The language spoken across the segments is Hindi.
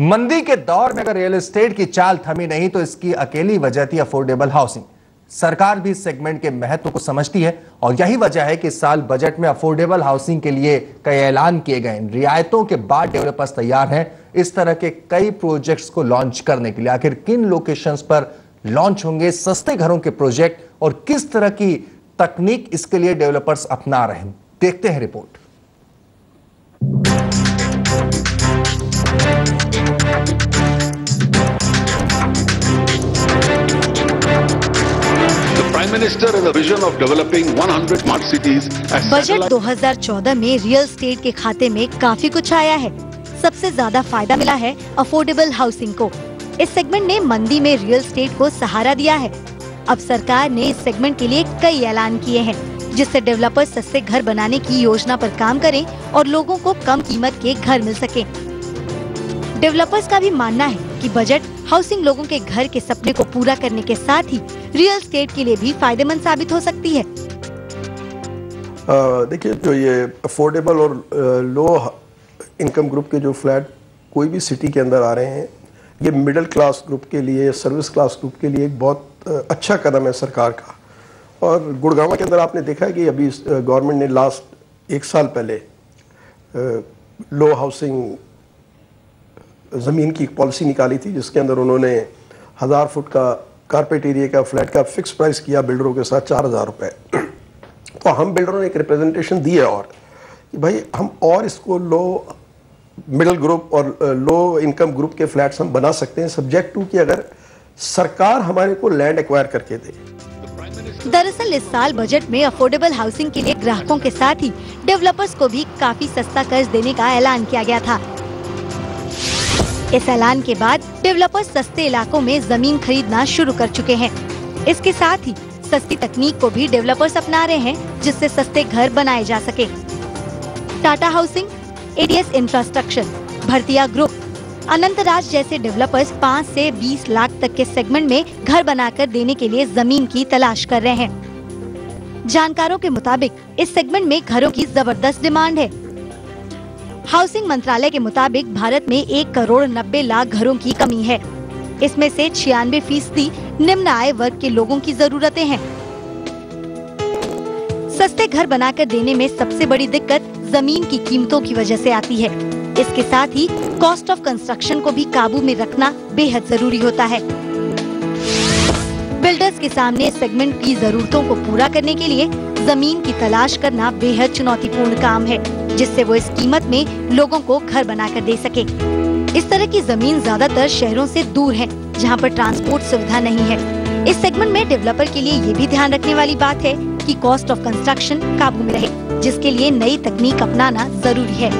मंदी के दौर में अगर रियल एस्टेट की चाल थमी नहीं तो इसकी अकेली वजह थी अफोर्डेबल हाउसिंग। सरकार भी इस सेगमेंट के महत्व को समझती है और यही वजह है कि इस साल बजट में अफोर्डेबल हाउसिंग के लिए कई ऐलान किए गए। रियायतों के बाद डेवलपर्स तैयार हैं इस तरह के कई प्रोजेक्ट्स को लॉन्च करने के लिए। आखिर किन लोकेशंस पर लॉन्च होंगे सस्ते घरों के प्रोजेक्ट और किस तरह की तकनीक इसके लिए डेवलपर्स अपना रहे हैं, देखते हैं रिपोर्ट। बजट 2014 में रियल एस्टेट के खाते में काफी कुछ आया है। सबसे ज्यादा फायदा मिला है अफोर्डेबल हाउसिंग को। इस सेगमेंट ने मंदी में रियल एस्टेट को सहारा दिया है। अब सरकार ने इस सेगमेंट के लिए कई ऐलान किए हैं जिससे डेवलपर्स सस्ते घर बनाने की योजना पर काम करें और लोगों को कम कीमत के घर मिल सके। डेवलपर्स का भी मानना है कि बजट हाउसिंग लोगों के घर के सपने को पूरा करने के साथ ही रियल एस्टेट के लिए भी फायदेमंद साबित हो सकती है। देखिए, जो ये अफोर्डेबल और लो इनकम ग्रुप के जो फ्लैट कोई भी सिटी के अंदर आ रहे हैं, ये मिडिल क्लास ग्रुप के लिए, सर्विस क्लास ग्रुप के लिए एक बहुत अच्छा कदम है सरकार का। और गुड़गांव के अंदर आपने देखा है कि अभी गवर्नमेंट ने लास्ट एक साल पहले लो हाउसिंग ज़मीन की पॉलिसी निकाली थी, जिसके अंदर उन्होंने 1000 फुट का कारपेट एरिया का फ्लैट का फिक्स प्राइस किया बिल्डरों के साथ 4000 रुपये। तो हम बिल्डरों ने एक रिप्रेजेंटेशन दी है और कि भाई हम और इसको लो मिडिल ग्रुप और लो इनकम ग्रुप के फ्लैट्स हम बना सकते हैं, सब्जेक्ट टू कि अगर सरकार हमारे को लैंड एक्वायर करके दे। दरअसल इस साल बजट में अफोर्डेबल हाउसिंग के लिए ग्राहकों के साथ ही डेवलपर्स को भी काफी सस्ता कर्ज देने का ऐलान किया गया था। इस ऐलान के बाद डेवलपर्स सस्ते इलाकों में जमीन खरीदना शुरू कर चुके हैं। इसके साथ ही सस्ती तकनीक को भी डेवलपर्स अपना रहे हैं जिससे सस्ते घर बनाए जा सके। Tata housing, ADS infrastructure, Bhartiya group, Anantraj जैसे डेवलपर्स 5 से 20 लाख तक के सेगमेंट में घर बनाकर देने के लिए जमीन की तलाश कर रहे हैं। जानकारों के मुताबिक इस सेगमेंट में घरों की जबरदस्त डिमांड है। हाउसिंग मंत्रालय के मुताबिक भारत में 1,90,00,000 घरों की कमी है। इसमें से 96% निम्न आय वर्ग के लोगों की जरूरतें हैं। सस्ते घर बनाकर देने में सबसे बड़ी दिक्कत जमीन की कीमतों की वजह से आती है। इसके साथ ही कॉस्ट ऑफ कंस्ट्रक्शन को भी काबू में रखना बेहद जरूरी होता है। बिल्डर्स के सामने इस सेगमेंट की जरूरतों को पूरा करने के लिए जमीन की तलाश करना बेहद चुनौतीपूर्ण काम है, जिससे वो इस कीमत में लोगों को घर बनाकर दे सके। इस तरह की जमीन ज्यादातर शहरों से दूर है, जहां पर ट्रांसपोर्ट सुविधा नहीं है। इस सेगमेंट में डेवलपर के लिए ये भी ध्यान रखने वाली बात है कि कॉस्ट ऑफ कंस्ट्रक्शन काबू में रहे, जिसके लिए नई तकनीक अपनाना जरूरी है।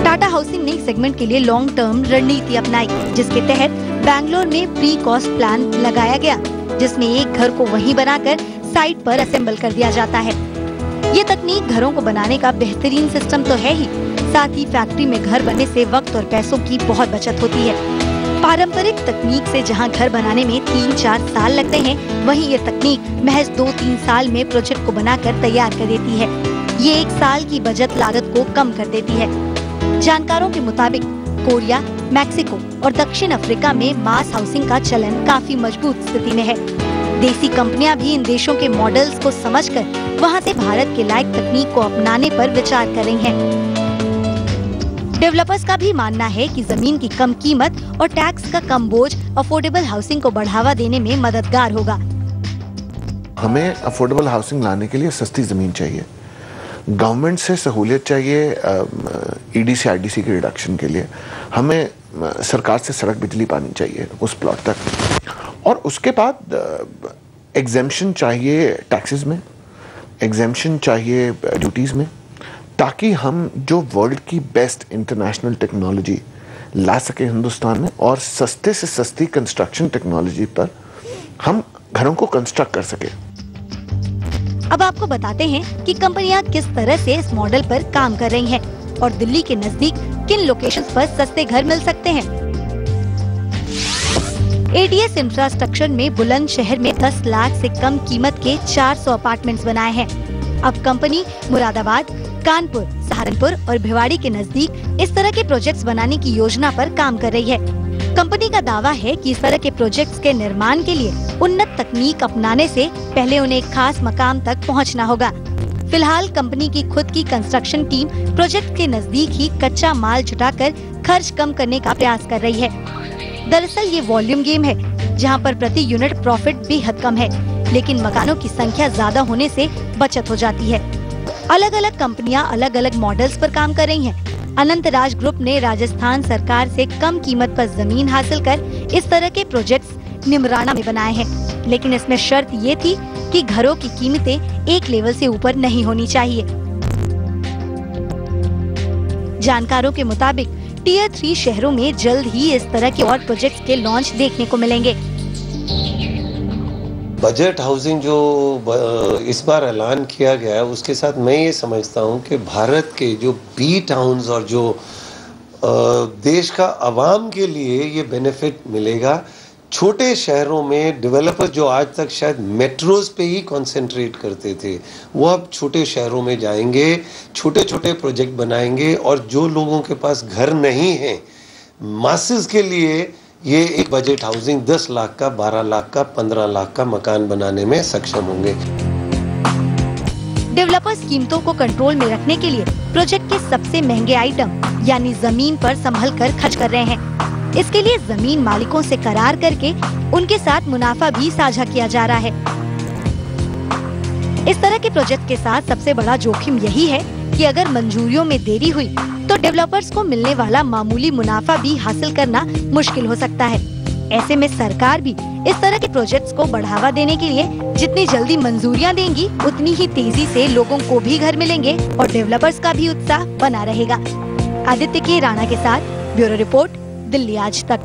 टाटा हाउसिंग ने इस सेगमेंट के लिए लॉन्ग टर्म रणनीति अपनाई, जिसके तहत बैंगलोर में प्री कॉस्ट प्लान लगाया गया, जिसमें एक घर को वहीं बनाकर साइट पर असेंबल कर दिया जाता है। ये तकनीक घरों को बनाने का बेहतरीन सिस्टम तो है ही, साथ ही फैक्ट्री में घर बनने से वक्त और पैसों की बहुत बचत होती है। पारंपरिक तकनीक से जहां घर बनाने में 3-4 साल लगते हैं, वहीं ये तकनीक महज 2-3 साल में प्रोजेक्ट को बनाकर तैयार कर देती है। ये 1 साल की बचत लागत को कम कर देती है। जानकारों के मुताबिक कोरिया, मैक्सिको और दक्षिण अफ्रीका में मास हाउसिंग का चलन काफी मजबूत स्थिति में है। देसी कंपनियां भी इन देशों के मॉडल्स को समझकर वहां से भारत के लायक तकनीक को अपनाने पर विचार कर रही हैं। डेवलपर्स का भी मानना है कि जमीन की कम कीमत और टैक्स का कम बोझ अफोर्डेबल हाउसिंग को बढ़ावा देने में मददगार होगा। हमें अफोर्डेबल हाउसिंग लाने के लिए सस्ती जमीन चाहिए, गवर्नमेंट से सहूलियत चाहिए ईडीसी आईडीसी के रिडक्शन के लिए, हमें सरकार से सड़क बिजली पानी चाहिए उस प्लॉट तक, और उसके बाद एग्जेम्पशन चाहिए टैक्सेस में, एग्जेम्पशन चाहिए ड्यूटीज़ में, ताकि हम जो वर्ल्ड की बेस्ट इंटरनेशनल टेक्नोलॉजी ला सके हिंदुस्तान में, और सस्ते से सस्ती कंस्ट्रक्शन टेक्नोलॉजी पर हम घरों को कंस्ट्रक्ट कर सके। अब आपको बताते हैं कि कंपनियां किस तरह से इस मॉडल पर काम कर रही हैं और दिल्ली के नजदीक किन लोकेशंस पर सस्ते घर मिल सकते हैं। एडीएस इंफ्रास्ट्रक्चर में बुलंदशहर में 10 लाख से कम कीमत के 400 अपार्टमेंट्स बनाए हैं। अब कंपनी मुरादाबाद, कानपुर, सहारनपुर और भिवाड़ी के नजदीक इस तरह के प्रोजेक्ट्स बनाने की योजना पर काम कर रही है। कंपनी का दावा है कि इस तरह के प्रोजेक्ट्स के निर्माण के लिए उन्नत तकनीक अपनाने से पहले उन्हें एक खास मकाम तक पहुंचना होगा। फिलहाल कंपनी की खुद की कंस्ट्रक्शन टीम प्रोजेक्ट के नजदीक ही कच्चा माल जुटाकर खर्च कम करने का प्रयास कर रही है। दरअसल ये वॉल्यूम गेम है, जहां पर प्रति यूनिट प्रॉफिट बेहद कम है, लेकिन मकानों की संख्या ज्यादा होने से बचत हो जाती है। अलग अलग कंपनियां अलग अलग मॉडल्स पर काम कर रही हैं। अनंतराज ग्रुप ने राजस्थान सरकार से कम कीमत पर जमीन हासिल कर इस तरह के प्रोजेक्ट्स निमराना में बनाए हैं, लेकिन इसमें शर्त ये थी कि घरों की कीमतें एक लेवल से ऊपर नहीं होनी चाहिए। जानकारों के मुताबिक टियर 3 शहरों में जल्द ही इस तरह के और प्रोजेक्ट्स के लॉन्च देखने को मिलेंगे। बजट हाउसिंग जो इस बार ऐलान किया गया है, उसके साथ मैं ये समझता हूँ कि भारत के जो बी टाउन्स और जो देश का आवाम के लिए ये बेनिफिट मिलेगा। छोटे शहरों में डेवलपर जो आज तक शायद मेट्रोज पे ही कंसंट्रेट करते थे, वो अब छोटे शहरों में जाएंगे, छोटे छोटे प्रोजेक्ट बनाएंगे, और जो लोगों के पास घर नहीं है, मासेस के लिए ये एक बजट हाउसिंग 10 लाख का, 12 लाख का, 15 लाख का मकान बनाने में सक्षम होंगे। डेवलपर्स कीमतों को कंट्रोल में रखने के लिए प्रोजेक्ट के सबसे महंगे आइटम यानी जमीन पर संभल कर खर्च कर रहे हैं। इसके लिए जमीन मालिकों से करार करके उनके साथ मुनाफा भी साझा किया जा रहा है। इस तरह के प्रोजेक्ट के साथ सबसे बड़ा जोखिम यही है कि अगर मंजूरियों में देरी हुई तो डेवलपर्स को मिलने वाला मामूली मुनाफा भी हासिल करना मुश्किल हो सकता है। ऐसे में सरकार भी इस तरह के प्रोजेक्ट्स को बढ़ावा देने के लिए जितनी जल्दी मंजूरियां देंगी, उतनी ही तेजी से लोगों को भी घर मिलेंगे और डेवलपर्स का भी उत्साह बना रहेगा। आदित्य के राणा के साथ ब्यूरो रिपोर्ट, दिल्ली आज तक।